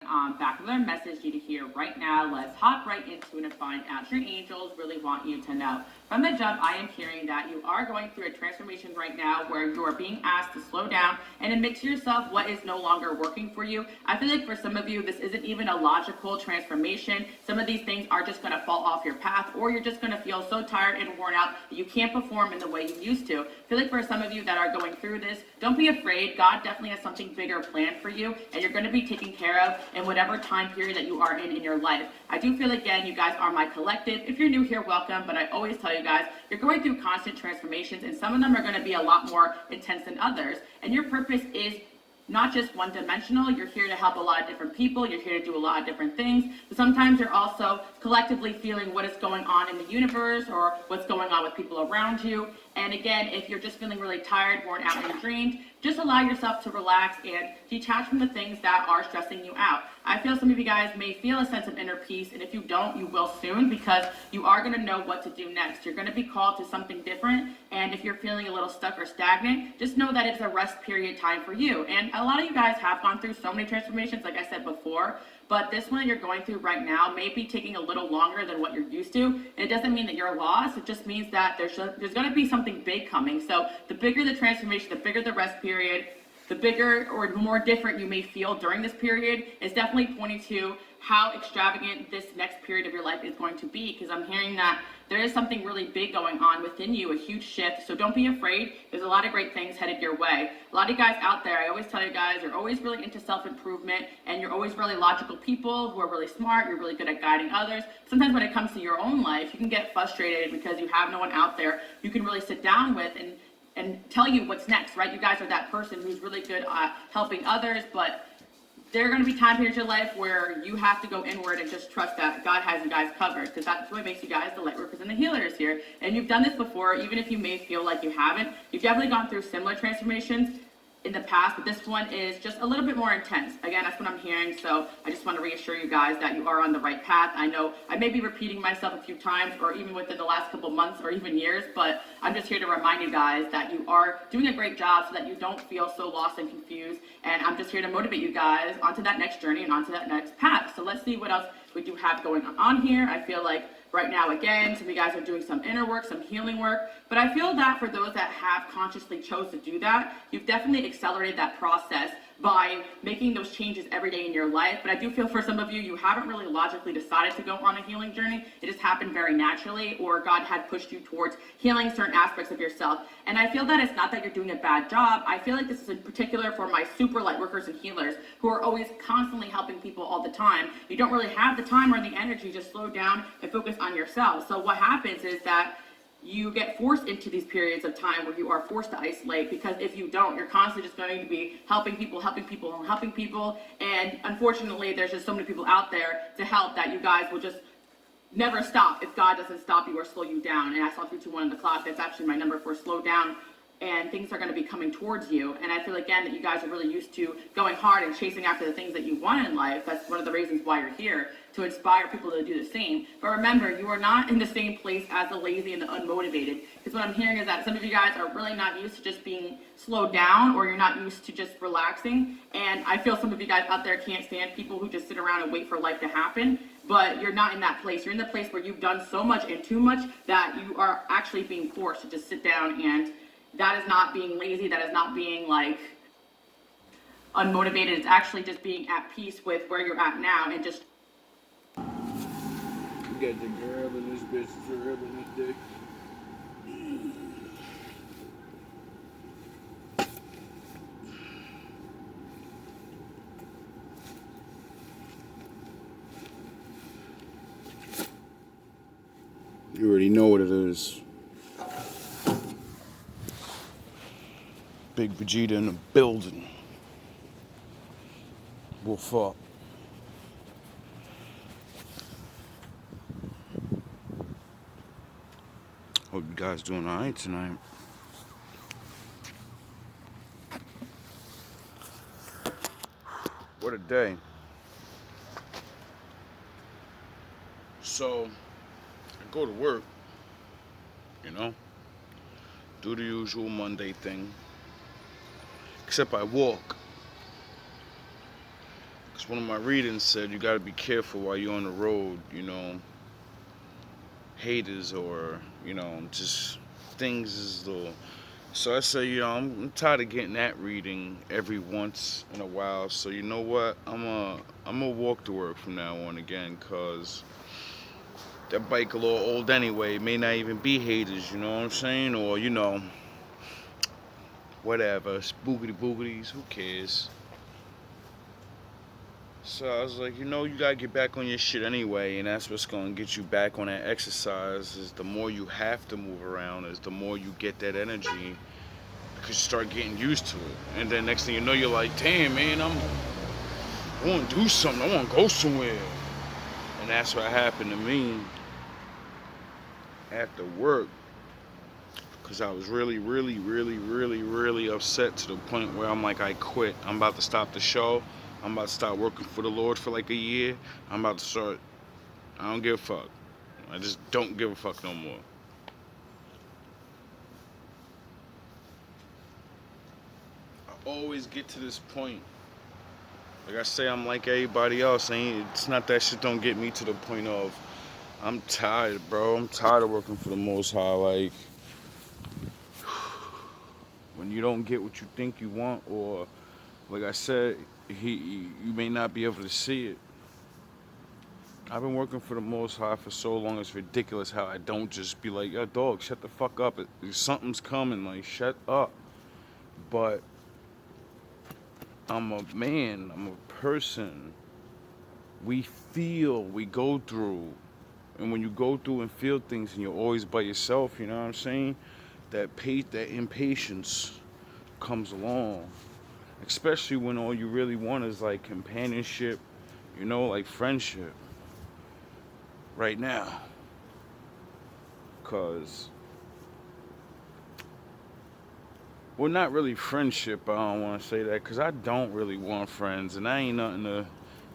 Back message you to hear right now. Let's hop right into it and find out. Your angels really want you to know. From the jump, I am hearing that you are going through a transformation right now where you are being asked to slow down and admit to yourself what is no longer working for you. I feel like for some of you, this isn't even a logical transformation. Some of these things are just going to fall off your path, or you're just going to feel so tired and worn out that you can't perform in the way you used to. I feel like for some of you that are going through this, don't be afraid. God definitely has something bigger planned for you, and you're going to be taken care of in whatever time period that you are in your life. I do feel, again, you guys are my collective. If you're new here, welcome, but I always tell you guys, you're going through constant transformations, and some of them are going to be a lot more intense than others, and your purpose is not just one-dimensional. You're here to help a lot of different people. You're here to do a lot of different things. But sometimes you're also collectively feeling what is going on in the universe or what's going on with people around you. And again, if you're just feeling really tired, worn out, and drained, just allow yourself to relax and detach from the things that are stressing you out. I feel some of you guys may feel a sense of inner peace, and if you don't, you will soon, because you are going to know what to do next. You're going to be called to something different, and if you're feeling a little stuck or stagnant, just know that it's a rest period time for you. And a lot of you guys have gone through so many transformations, like I said before, but this one you're going through right now may be taking a little longer than what you're used to. And it doesn't mean that you're lost. It just means that there's going to be something big coming. So the bigger the transformation, the bigger the rest period, the bigger or more different you may feel during this period is definitely pointing to how extravagant this next period of your life is going to be, because I'm hearing that there is something really big going on within you, a huge shift. So don't be afraid. There's a lot of great things headed your way. A lot of you guys out there, I always tell you guys, you're always really into self-improvement, and you're always really logical people who are really smart. You're really good at guiding others. Sometimes when it comes to your own life, you can get frustrated because you have no one out there you can really sit down with and tell you what's next, right? You guys are that person who's really good at helping others, but there are going to be time periods in your life where you have to go inward and just trust that God has you guys covered, because that's what makes you guys the light workers and the healers here. And you've done this before, even if you may feel like you haven't. You've definitely gone through similar transformations in the past, but this one is just a little bit more intense. Again, that's what I'm hearing, so I just want to reassure you guys that you are on the right path. I know I may be repeating myself a few times, or even within the last couple months or even years, but I'm just here to remind you guys that you are doing a great job so that you don't feel so lost and confused, and I'm just here to motivate you guys onto that next journey and onto that next path. So let's see what else we do have going on here. I feel like right now, again, some of you guys are doing some inner work, some healing work, but I feel that for those that have consciously chose to do that, you've definitely accelerated that process by making those changes every day in your life. But I do feel for some of you, you haven't really logically decided to go on a healing journey. It just happened very naturally, or God had pushed you towards healing certain aspects of yourself. And I feel that it's not that you're doing a bad job. I feel like this is in particular for my super light workers and healers who are always constantly helping people all the time. You don't really have the time or the energy to slow down and focus on yourself. So what happens is that you get forced into these periods of time where you are forced to isolate, because if you don't, you're constantly just going to be helping people, and unfortunately there's just so many people out there to help that you guys will just never stop if God doesn't stop you or slow you down. And I saw 321 in the clock. That's actually my number for slow down, and things are going to be coming towards you. And I feel again that you guys are really used to going hard and chasing after the things that you want in life. That's one of the reasons why you're here, to inspire people to do the same. But remember, you are not in the same place as the lazy and the unmotivated, because what I'm hearing is that some of you guys are really not used to just being slowed down, or you're not used to just relaxing. And I feel some of you guys out there can't stand people who just sit around and wait for life to happen. But you're not in that place. You're in the place where you've done so much and too much that you are actually being forced to just sit down, and that is not being lazy. That is not being like unmotivated. It's actually just being at peace with where you're at now, and just. You got the girl in this bitch, the girl in this dick. You already know what it is. Big Vegeta in the building. Wolf up. Hope you guys doing alright tonight. What a day. So, I go to work, you know, do the usual Monday thing, except I walk. Because one of my readings said you gotta be careful while you're on the road, haters or, just things is little. So I say, I'm tired of getting that reading every once in a while. So you know what? I'm gonna walk to work from now on again, cause that bike a little old anyway. It may not even be haters, you know what I'm saying? Or whatever, spookity boogities, who cares? So I was like, you gotta get back on your shit anyway, and that's what's gonna get you back on that exercise. Is the more you have to move around, is the more you get that energy, because you start getting used to it. And then next thing you know, you're like, damn man, I wanna do something, I wanna go somewhere. And that's what happened to me after work, because I was really, really, really, really, really upset to the point where I'm like, I quit. I'm about to stop the show. I'm about to start working for the Lord for like a year. I'm about to start. I don't give a fuck. I just don't give a fuck no more. I always get to this point. Like I say, I'm like everybody else. It's not that shit don't get me to the point of I'm tired, bro. I'm tired of working for the Most High. Like, when you don't get what you think you want, or like I said, you may not be able to see it. I've been working for the Most High for so long, it's ridiculous how I don't just be like, yo, dog, shut the fuck up. Something's coming, like, shut up. But I'm a man, I'm a person. We feel, we go through. And when you go through and feel things and you're always by yourself, you know what I'm saying? That impatience comes along. Especially when all you really want is like companionship, like friendship. Right now. Cause, well, not really friendship, I don't want to say that, because I don't really want friends, and I ain't nothing to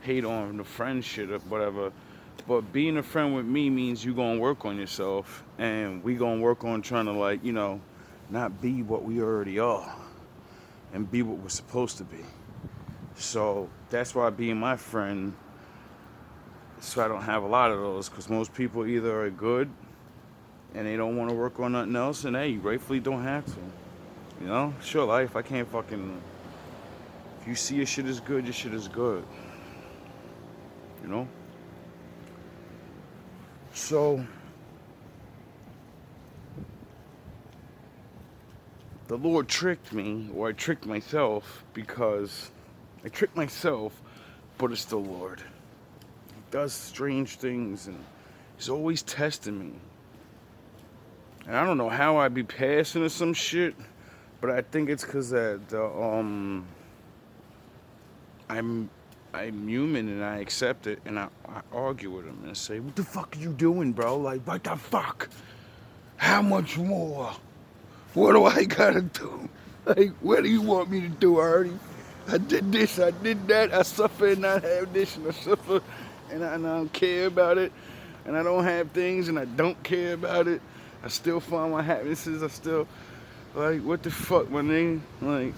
hate on the friend shit or whatever. But being a friend with me means you gonna work on yourself, and we gonna work on trying to not be what we already are, and be what we're supposed to be. So that's why being my friend, so I don't have a lot of those, because most people either are good and they don't want to work on nothing else, and hey, you rightfully don't have to. It's your life. I can't fucking. If you see your shit is good, your shit is good. So, the Lord tricked me, or I tricked myself, because I tricked myself, but it's the Lord. He does strange things, and He's always testing me. And I don't know how I be passing or some shit, but I think it's because I'm human and I accept it, and I argue with him and say, what the fuck are you doing, bro? Like, what the fuck? How much more? What do I gotta do? Like, what do you want me to do, Artie? I did this, I did that, I suffer and I have this, and I suffer and I don't care about it, and I don't have things and I don't care about it. I still find my happinesses, I still, like, what the fuck, my nigga? Like,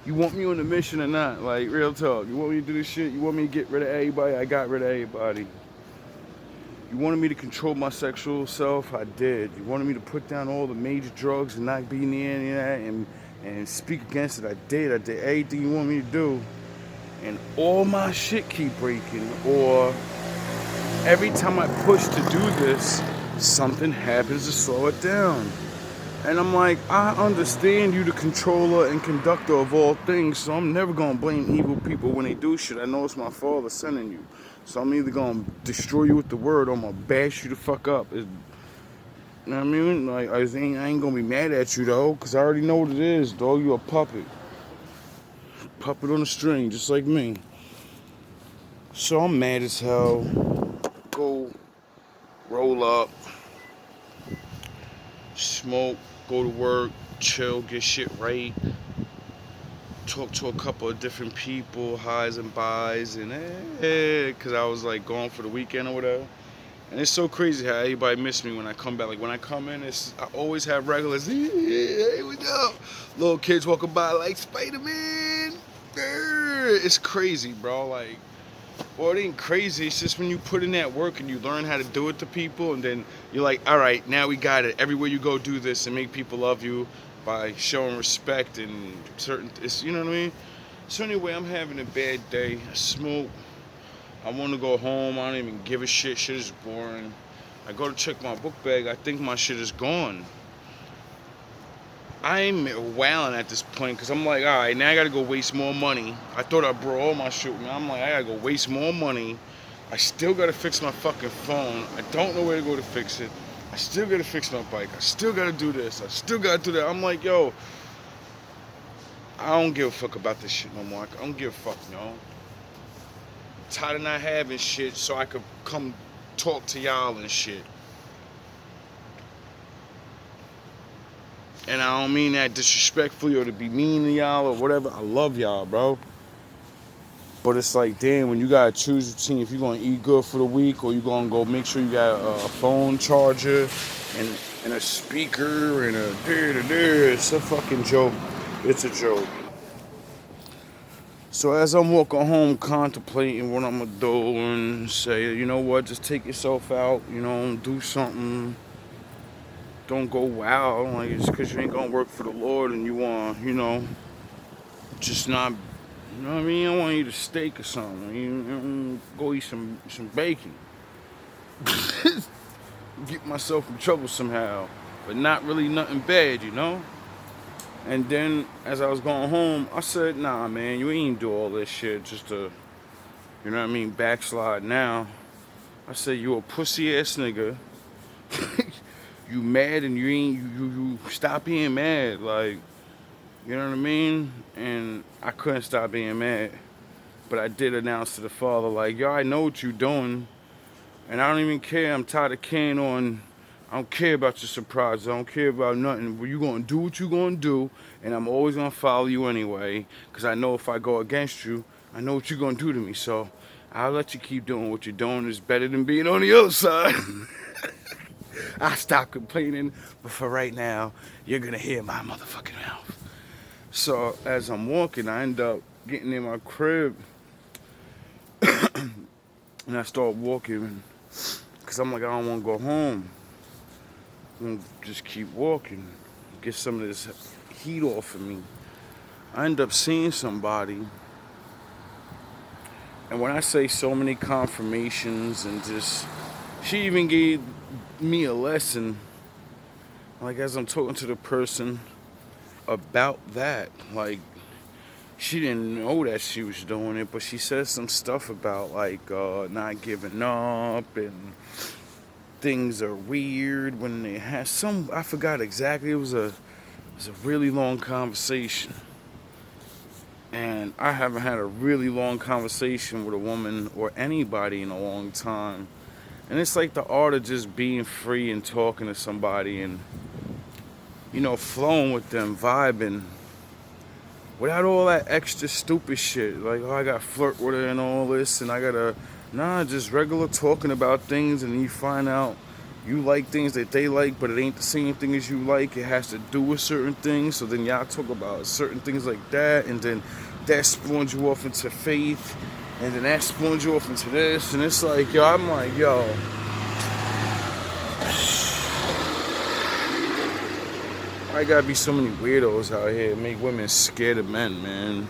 you want me on the mission or not? Like, real talk. You want me to do this shit? You want me to get rid of everybody? I got rid of everybody. You wanted me to control my sexual self? I did. You wanted me to put down all the major drugs and not be near any of that and speak against it? I did. I did everything you want me to do. And all my shit keep breaking. Or every time I push to do this, something happens to slow it down. And I'm like, I understand you the controller and conductor of all things, so I'm never going to blame evil people when they do shit. I know it's my father sending you. So I'm either going to destroy you with the word, or I'm going to bash you the fuck up. You know what I mean? Like, I ain't going to be mad at you, though, because I already know what it is, dog. You a puppet. Puppet on a string, just like me. So I'm mad as hell. Go roll up, smoke, go to work, chill, get shit right, talk to a couple of different people, highs and buys, and because I was like gone for the weekend or whatever. And it's so crazy how everybody miss me when I come back. Like when I come in, I always have regulars. Hey, what's up? Little kids walking by like Spider-Man. It's crazy, bro. Like Well, it ain't crazy. It's just when you put in that work and you learn how to do it to people, and then you're like, all right, now we got it. Everywhere you go, do this and make people love you by showing respect and certain. It's, you know what I mean? So anyway, I'm having a bad day. I smoke. I want to go home. I don't even give a shit. Shit is boring. I go to check my book bag. I think my shit is gone. I'm wailing at this point because I'm like, all right, now I gotta go waste more money. I thought I brought all my shit. Now I'm like, I gotta go waste more money. I still gotta fix my fucking phone. I don't know where to go to fix it. I still gotta fix my bike. I still gotta do this. I still gotta do that. I'm like, yo, I don't give a fuck about this shit no more. I don't give a fuck, no. I'm tired of not having shit so I could come talk to y'all and shit. And I don't mean that disrespectfully or to be mean to y'all or whatever. I love y'all, bro. But it's like, damn, when you gotta choose between if you're gonna eat good for the week or you're gonna go make sure you got a phone charger and a speaker and a da-da-da. It's a fucking joke. It's a joke. So as I'm walking home contemplating what I'm gonna do and say, you know what, just take yourself out, you know, do something. Don't go wild, like it's because you ain't gonna work for the Lord and you want, you know, just not, you know what I mean? I want to eat a steak or something. Go eat some bacon. Get myself in trouble somehow, but not really nothing bad, you know? And then as I was going home, I said, nah, man, you ain't do all this shit just to, you know what I mean, backslide now. I said, you a pussy ass nigga. You mad and you stop being mad, like, you know what I mean? And I couldn't stop being mad, but I did announce to the father, like, yo, I know what you doing, and I don't even care. I'm tired of carrying on. I don't care about your surprises. I don't care about nothing. Well, you gonna do what you gonna do, and I'm always gonna follow you anyway, because I know if I go against you, I know what you're gonna do to me. So I'll let you keep doing what you're doing. It's better than being on the other side. I stop complaining, but for right now, you're gonna hear my motherfucking mouth. So as I'm walking, I end up getting in my crib, and I start walking, because I'm like, I don't want to go home. I'm gonna just keep walking, get some of this heat off of me. I end up seeing somebody, and when I say so many confirmations and just, she even gave me a lesson, like as I'm talking to the person about that, like she didn't know that she was doing it, but she said some stuff about like not giving up and things are weird when they have some, I forgot exactly, it was a really long conversation, and I haven't had a really long conversation with a woman or anybody in a long time. And it's like the art of just being free and talking to somebody and, you know, flowing with them, vibing, without all that extra stupid shit. Like, oh, I gotta flirt with her and all this, and I gotta, nah, just regular talking about things, and then you find out you like things that they like, but it ain't the same thing as you like. It has to do with certain things, so then y'all talk about certain things like that, and then that spawns you off into faith, and then that spawns you off into this, and it's like, yo, I'm like, yo, I gotta be so many weirdos out here, make women scared of men, man.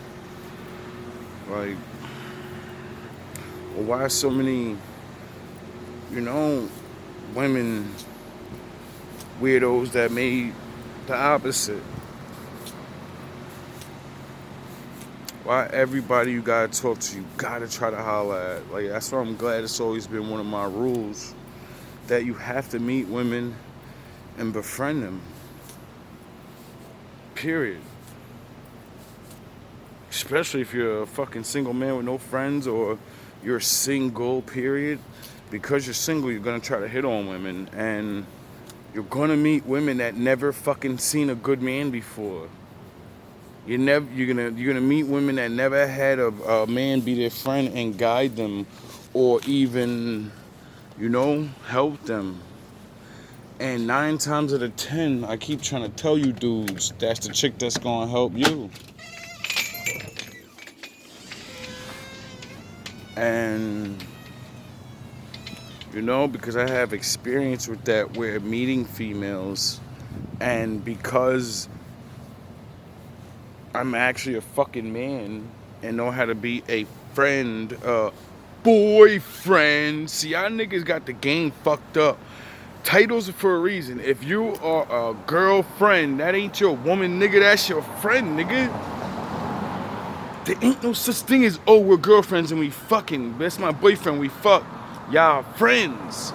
Like, well, why so many, you know, women weirdos that made the opposite? Why everybody you gotta talk to, you gotta try to holler at? Like, that's why I'm glad it's always been one of my rules, that you have to meet women and befriend them. Period. Especially if you're a fucking single man with no friends, or you're single, period. Because you're single, you're gonna try to hit on women, and you're gonna meet women that never fucking seen a good man before. You're gonna meet women that never had a man be their friend and guide them, or even, you know, help them. And 9 times out of 10, I keep trying to tell you dudes, that's the chick that's gonna help you. And, you know, because I have experience with that, where meeting females, and because I'm actually a fucking man and know how to be a friend, boyfriend. See, y'all niggas got the game fucked up. Titles are for a reason. If you are a girlfriend, that ain't your woman, nigga. That's your friend, nigga. There ain't no such thing as, oh, we're girlfriends and we fucking. That's my boyfriend, we fuck. Y'all friends.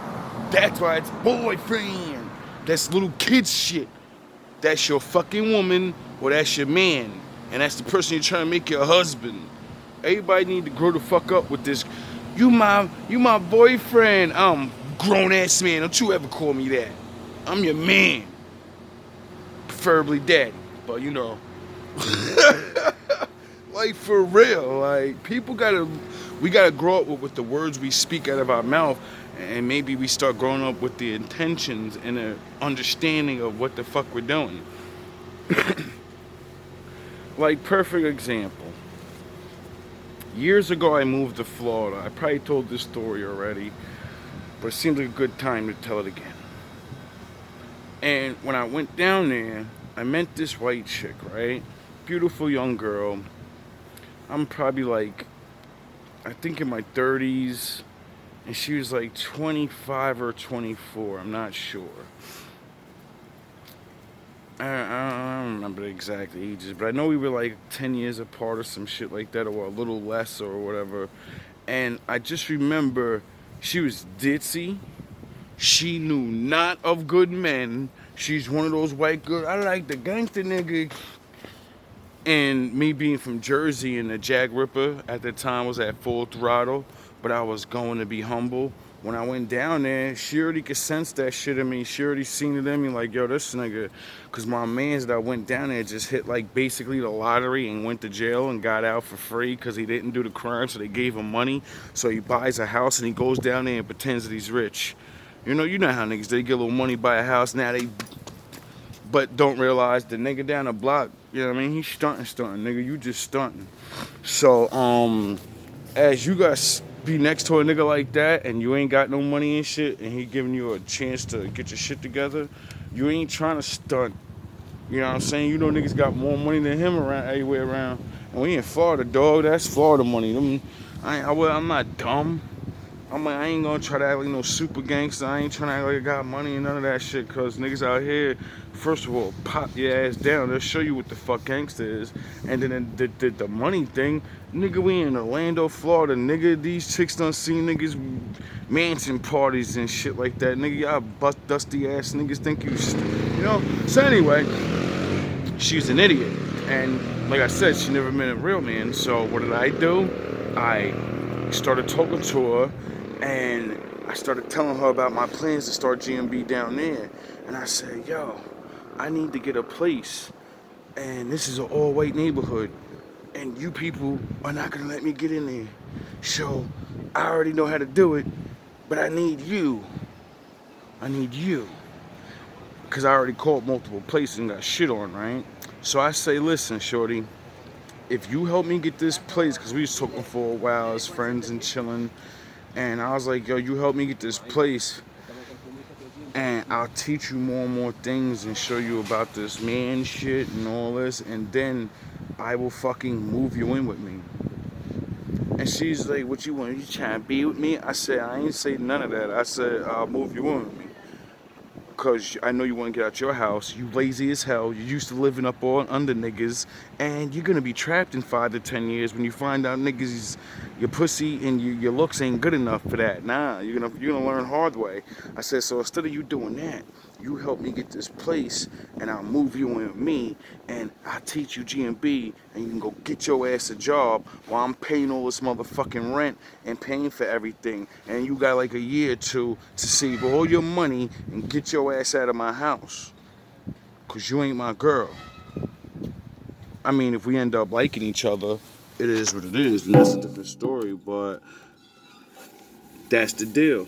That's why it's boyfriend. That's little kid shit. That's your fucking woman or that's your man. And that's the person you're trying to make your husband. Everybody need to grow the fuck up with this. You my boyfriend. I'm grown ass man. Don't you ever call me that. I'm your man. Preferably daddy. But you know. Like for real. Like we gotta grow up with the words we speak out of our mouth. And maybe we start growing up with the intentions and the understanding of what the fuck we're doing. Like, perfect example. Years ago, I moved to Florida. I probably told this story already, but it seemed like a good time to tell it again. And when I went down there, I met this white chick, right? Beautiful young girl. I'm probably like, I think in my 30s, and she was like 25 or 24. I'm not sure. I don't remember the exact ages, but I know we were like 10 years apart or some shit like that, or a little less or whatever. And I just remember she was ditzy. She knew not of good men. She's one of those white girls. I like the gangster nigga. And me being from Jersey and the Jag Ripper at the time was at full throttle, but I was going to be humble. When I went down there, she already could sense that shit in me. She already seen it in me like, yo, this nigga. Because my mans that went down there just hit like basically the lottery and went to jail and got out for free because he didn't do the crime, so they gave him money. So he buys a house and he goes down there and pretends that he's rich. You know how niggas, they get a little money, buy a house, now they... But don't realize the nigga down the block, you know what I mean? He's stunting, nigga. You just stunting. So, as you guys be next to a nigga like that and you ain't got no money and shit and he giving you a chance to get your shit together, you ain't trying to stunt. You know what I'm saying? You know niggas got more money than him around everywhere around. And we in Florida, dog. That's Florida money. I'm not dumb. I ain't gonna try to act like no super gangster. I ain't trying to act like I got money and none of that shit. Cause niggas out here, first of all, pop your ass down. They'll show you what the fuck gangster is. And then the money thing, nigga, we in Orlando, Florida. Nigga, these chicks done seen niggas mansion parties and shit like that. Nigga, y'all bust dusty ass niggas think you know. So anyway, she's an idiot. And like I said, she never met a real man. So what did I do? I started talking to her. And I started telling her about my plans to start GMB down there. And I said, yo, I need to get a place. And this is an all-white neighborhood. And you people are not going to let me get in there. So I already know how to do it. But I need you. Because I already called multiple places and got shit on, right? So I say, listen, shorty. If you help me get this place, because we was talking for a while as friends and chilling. And I was like, yo, you help me get this place and I'll teach you more and more things and show you about this man shit and all this. And then I will fucking move you in with me. And she's like, what you want? You trying to be with me? I said, I ain't say none of that. I said, I'll move you in with me. Because I know you want to get out your house. You lazy as hell. You're used to living up all under niggas. And you're going to be trapped in 5 to 10 years when you find out niggas, your pussy and your looks ain't good enough for that. Nah, you're gonna learn hard way. I said, so instead of you doing that, you help me get this place and I'll move you in with me and I'll teach you GMB and you can go get your ass a job while I'm paying all this motherfucking rent and paying for everything. And you got like a year or two to save all your money and get your ass out of my house. Cause you ain't my girl. I mean, if we end up liking each other, it is what it is, and that's a different story, but that's the deal.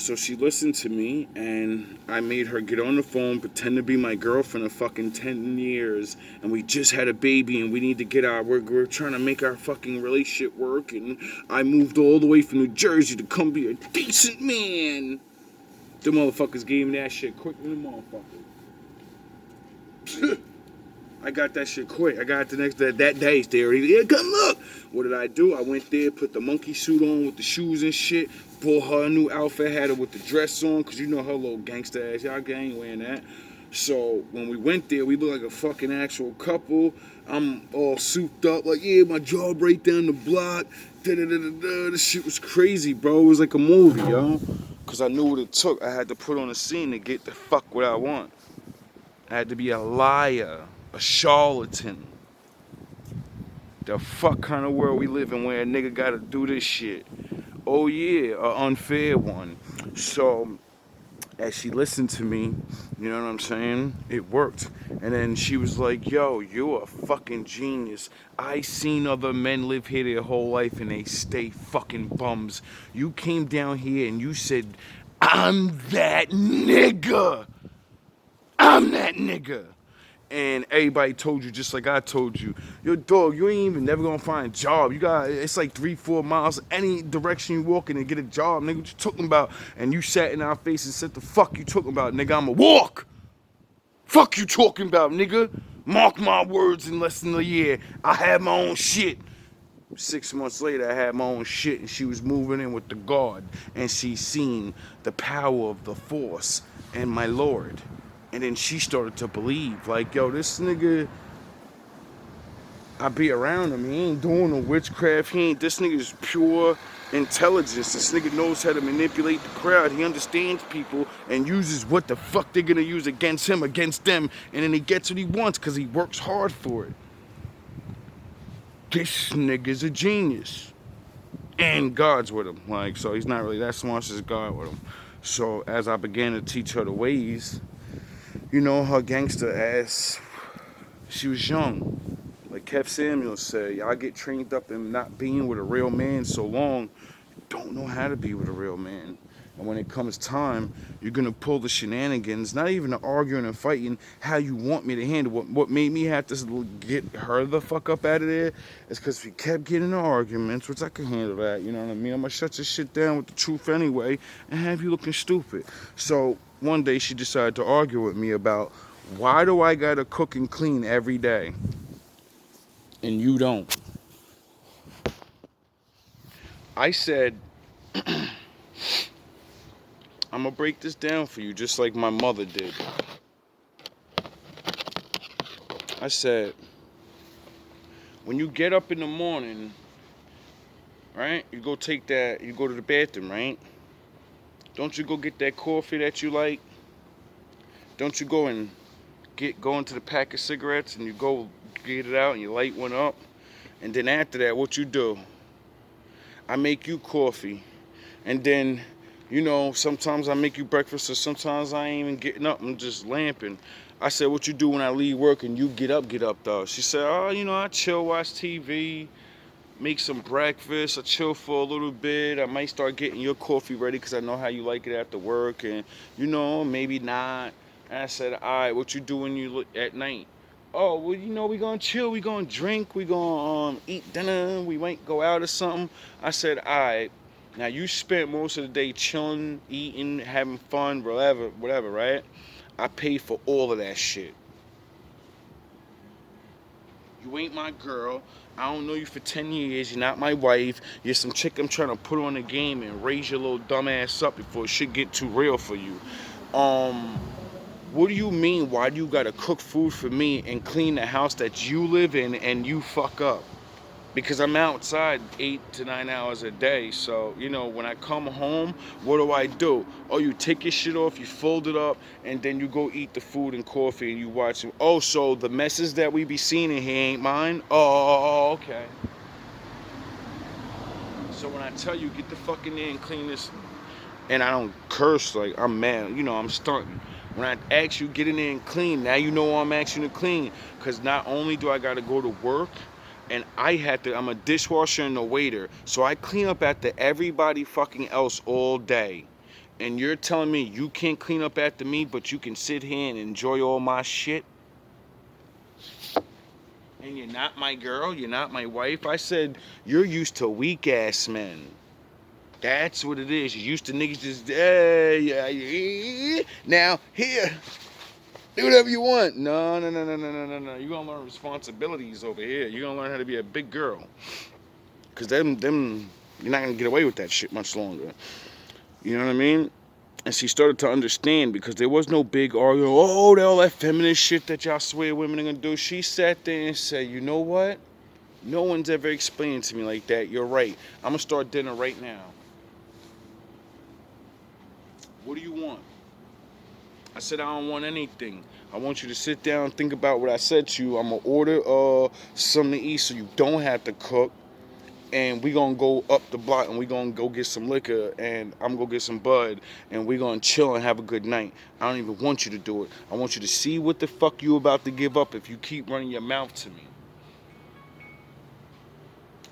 So she listened to me, and I made her get on the phone, pretend to be my girlfriend of fucking 10 years, and we just had a baby, and we need to get we're trying to make our fucking relationship work, and I moved all the way from New Jersey to come be a decent man. The motherfuckers gave me that shit quick than the motherfucker. I got that shit quick. I got the next that day. They already, yeah, come look. What did I do? I went there, put the monkey suit on with the shoes and shit. Bought her a new outfit, had her with the dress on, cause you know her little gangster ass. Y'all ain't wearing that. So when we went there, we looked like a fucking actual couple. I'm all souped up, like, yeah, my jaw right down the block. Da-da-da-da-da. This shit was crazy, bro. It was like a movie, yo. Cause I knew what it took. I had to put on a scene to get the fuck what I want. I had to be a liar, a charlatan. The fuck kind of world we live in where a nigga gotta do this shit? Oh yeah, an unfair one. So as she listened to me, you know what I'm saying? It worked. And then she was like, yo, you're a fucking genius. I seen other men live here their whole life and they stay fucking bums. You came down here and you said, I'm that nigga. I'm that nigga. And everybody told you just like I told you. Yo, dog, you ain't even never gonna find a job. It's like 3-4 miles any direction you walk in and get a job, nigga. What you talking about? And you sat in our face and said, the fuck you talking about, nigga? I'ma walk. Fuck you talking about, nigga. Mark my words, in less than a year, I had my own shit. 6 months later, I had my own shit, and she was moving in with the guard, and she seen the power of the force and my lord. And then she started to believe, like, yo, this nigga, I be around him. He ain't doing no witchcraft. This nigga's pure intelligence. This nigga knows how to manipulate the crowd. He understands people and uses what the fuck they're gonna use against him, against them. And then he gets what he wants because he works hard for it. This nigga's a genius. And God's with him. Like, so he's not really that smart, it's just God with him. So as I began to teach her the ways, you know, her gangster ass, she was young. Like Kev Samuels said, y'all get trained up in not being with a real man so long, you don't know how to be with a real man. And when it comes time, you're gonna pull the shenanigans, not even the arguing and fighting, how you want me to handle. What made me have to get her the fuck up out of there is because we kept getting into arguments, which I can handle that, you know what I mean? I'm gonna shut this shit down with the truth anyway and have you looking stupid. So one day she decided to argue with me about, why do I gotta cook and clean every day and you don't? I said, I'm gonna break this down for you just like my mother did. I said, when you get up in the morning, right, you go to the bathroom, right? Don't you go get that coffee that you like? Don't you go and go into the pack of cigarettes and you go get it out and you light one up? And then after that, what you do? I make you coffee. And then, you know, sometimes I make you breakfast, or sometimes I ain't even getting up. I'm just lamping. I said, what you do when I leave work and you get up though? She said, oh, you know, I chill, watch TV, make some breakfast, I chill for a little bit. I might start getting your coffee ready because I know how you like it after work, and, you know, maybe not. And I said, all right, what you do when you look at night? Oh, well, you know, we gonna chill, we gonna drink, we gonna eat dinner, we might go out or something. I said, all right. Now, you spent most of the day chilling, eating, having fun, whatever, right? I paid for all of that shit. You ain't my girl. I don't know you for 10 years. You're not my wife. You're some chick I'm trying to put on the game and raise your little dumb ass up before shit get too real for you. What do you mean? Why do you gotta cook food for me and clean the house that you live in and you fuck up? Because I'm outside 8 to 9 hours a day. So, you know, when I come home, what do? Oh, you take your shit off, you fold it up, and then you go eat the food and coffee and you watch it. Oh, so the messes that we be seeing in here ain't mine? Oh, okay. So when I tell you, get the fuck in there and clean this, and I don't curse, like, I'm mad, you know, I'm stunting. When I ask you, get in there and clean, now you know I'm asking you to clean. Because not only do I got to go to work, and I'm a dishwasher and a waiter, so I clean up after everybody fucking else all day. And you're telling me you can't clean up after me, but you can sit here and enjoy all my shit? And you're not my girl, you're not my wife? I said, you're used to weak ass men. That's what it is. You're used to niggas just, now, here, do whatever you want. No. You're gonna learn responsibilities over here. You're gonna learn how to be a big girl. Because you're not gonna get away with that shit much longer. You know what I mean? And she started to understand, because there was no big argument. Oh, all that feminist shit that y'all swear women are gonna do. She sat there and said, you know what? No one's ever explained to me like that. You're right. I'm gonna start dinner right now. What do you want? I said, I don't want anything. I want you to sit down and think about what I said to you. I'm gonna order something to eat so you don't have to cook. And we gonna go up the block and we gonna go get some liquor, and I'm gonna go get some bud, and we gonna chill and have a good night. I don't even want you to do it. I want you to see what the fuck you about to give up if you keep running your mouth to me.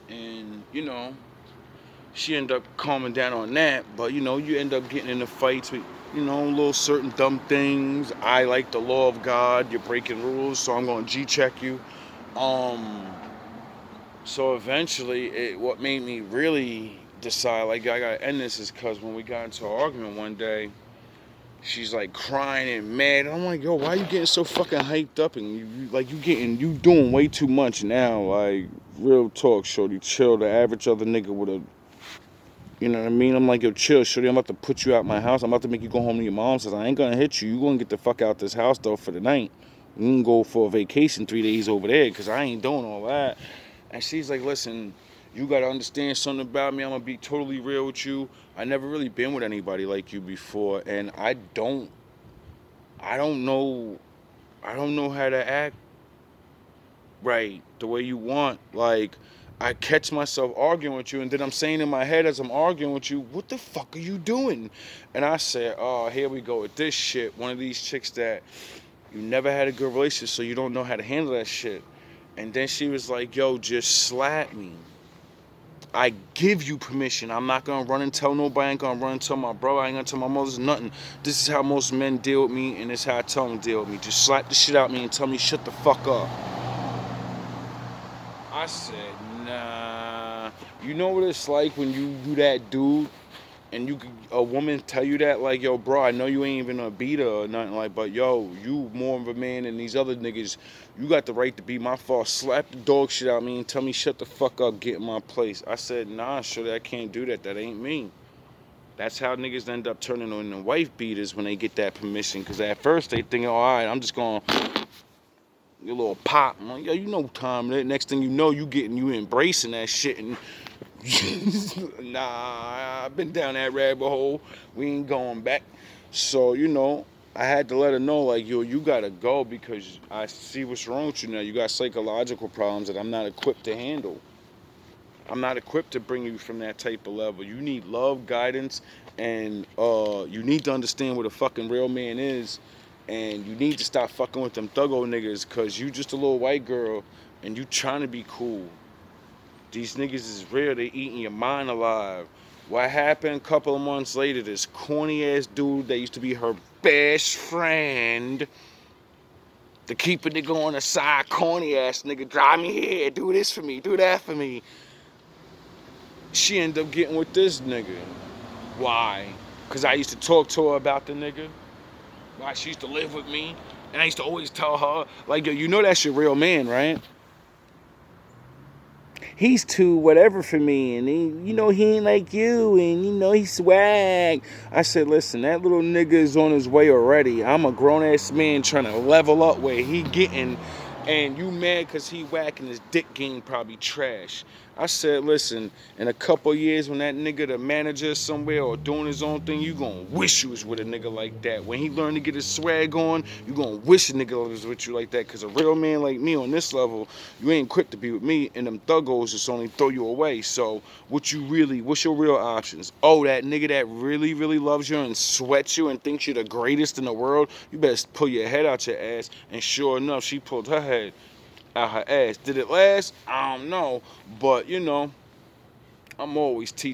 And, you know, she ended up calming down on that, but, you know, you end up getting into fights with, you know, little certain dumb things. I like the law of God. You're breaking rules, so I'm gonna G-check you. So eventually, what made me really decide, like, I gotta end this, is because when we got into an argument one day, she's like crying and mad. And I'm like, yo, why are you getting so fucking hyped up? And you doing way too much now. Like, real talk, shorty, chill. The average other nigga would have, you know what I mean? I'm like, yo, chill, shorty. I'm about to put you out my house. I'm about to make you go home to your mom's house. I ain't gonna hit you. You gonna get the fuck out this house, though, for the night. We can go for a vacation 3 days over there, because I ain't doing all that. And she's like, listen, you gotta understand something about me. I'm gonna be totally real with you. I never really been with anybody like you before, and I don't know how to act right the way you want. Like, I catch myself arguing with you, and then I'm saying in my head as I'm arguing with you, what the fuck are you doing? And I said, oh, here we go with this shit. One of these chicks that you never had a good relationship, so you don't know how to handle that shit. And then she was like, yo, just slap me. I give you permission. I'm not gonna run and tell nobody. I ain't gonna run and tell my brother. I ain't gonna tell my mother nothing. This is how most men deal with me, and this is how I tell them to deal with me. Just slap the shit out of me and tell me shut the fuck up. I said, nah. You know what it's like when you do that, dude? And a woman tell you that, like, yo, bro, I know you ain't even a beater or nothing, like, but yo, you more of a man than these other niggas. You got the right to be my fault. Slap the dog shit out of me and tell me shut the fuck up, get in my place. I said, nah, shorty, I can't do that. That ain't me. That's how niggas end up turning into wife beaters when they get that permission. Because at first they think, all right, I'm just going to get a little pop. I'm like, yo, you know time. Next thing you know, you embracing that shit. And nah, I've been down that rabbit hole. We ain't going back. So, you know, I had to let her know, like, yo, you gotta go, because I see what's wrong with you now. You got psychological problems that I'm not equipped to handle. I'm not equipped to bring you from that type of level. You need love, guidance, and you need to understand what a fucking real man is. And you need to stop fucking with them thuggo niggas, because you just a little white girl and you trying to be cool. These niggas is real. They eating your mind alive. What happened a couple of months later, this corny ass dude that used to be her best friend, to keep a nigga on the side, corny ass nigga, drive me here, do this for me, do that for me. She ended up getting with this nigga. Why? Because I used to talk to her about the nigga. Why? She used to live with me. And I used to always tell her, like, yo, you know that's your real man, right? He's too whatever for me, and he ain't like you, and he's swag. I said, listen, that little nigga is on his way already. I'm a grown-ass man trying to level up where he getting, and you mad because he whacking his dick game probably trash. I said, listen, in a couple years when that nigga the manager somewhere or doing his own thing, you gonna wish you was with a nigga like that. When he learned to get his swag on, you gonna wish a nigga was with you like that. Cause a real man like me on this level, you ain't quick to be with me, and them thuggos just only throw you away. So what's your real options? Oh, that nigga that really, really loves you and sweats you and thinks you're the greatest in the world, you better pull your head out your ass. And sure enough, she pulled her head out her ass. Did it last? I don't know. But, I'm always teaching.